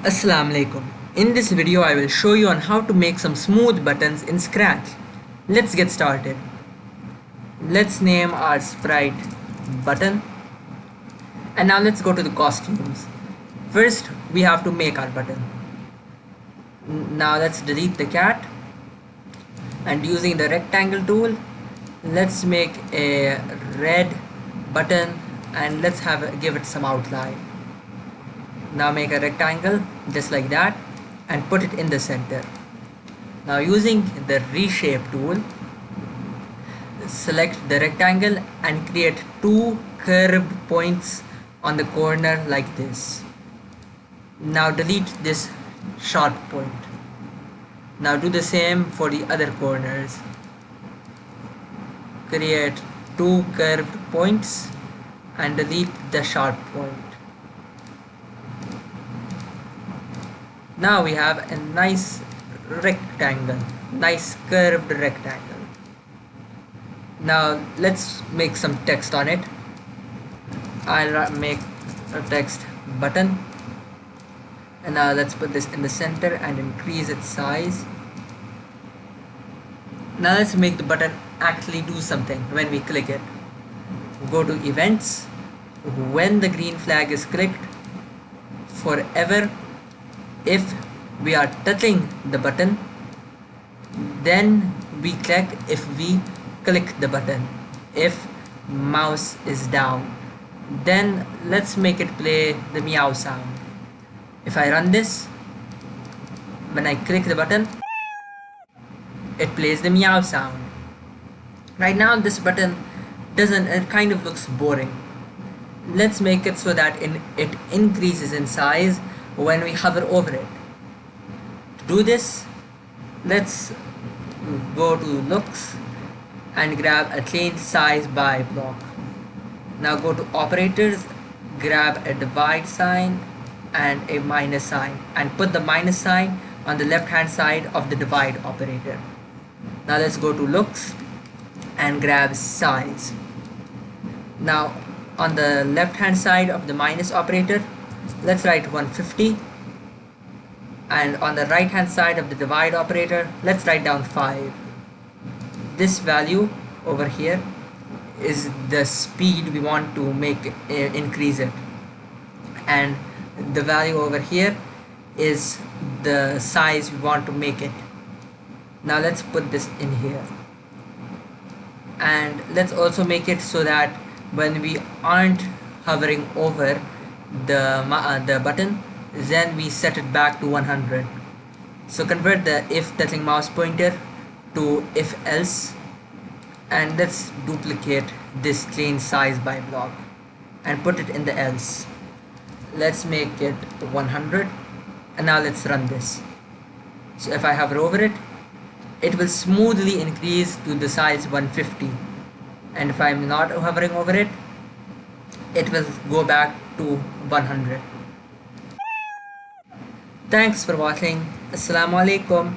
Assalamu alaikum. In this video I will show you on how to make some smooth buttons in Scratch. Let's get started. Let's name our sprite button, and now let's go to the costumes. First we have to make our button. Now let's delete the cat, and using the rectangle tool let's make a red button and let's give it some outline. Now make a rectangle just like that and put it in the center. Now using the reshape tool, select the rectangle and create two curved points on the corner like this. Now delete this sharp point. Now do the same for the other corners. Create two curved points and delete the sharp point. Now we have a nice rectangle, nice curved rectangle. Now let's make some text on it. I'll make a text button, and now let's put this in the center and increase its size. Now let's make the button actually do something when we click it. Go to events. When the green flag is clicked, forever, if we are touching the button, then we click if we click the button. If mouse is down, then let's make it play the meow sound. If I run this, when I click the button, it plays the meow sound. Right now this button it kind of looks boring. Let's make it so that it increases in size when we hover over it. To do this, let's go to looks and grab a change size by block. Now go to operators, grab a divide sign and a minus sign and put the minus sign on the left hand side of the divide operator. Now let's go to looks and grab size. Now on the left hand side of the minus operator, let's write 150, and on the right hand side of the divide operator let's write down 5. This value over here is the speed we want to make increase it, and the value over here is the size we want to make it. Now let's put this in here, and let's also make it so that when we aren't hovering over the button, then we set it back to 100. So convert the if touching mouse pointer to if else, and let's duplicate this change size by block and put it in the else. Let's make it 100, and now let's run this. So if I hover over it, it will smoothly increase to the size 150, and if I'm not hovering over it, it will go back to 100. Thanks for watching. Assalamu alaikum.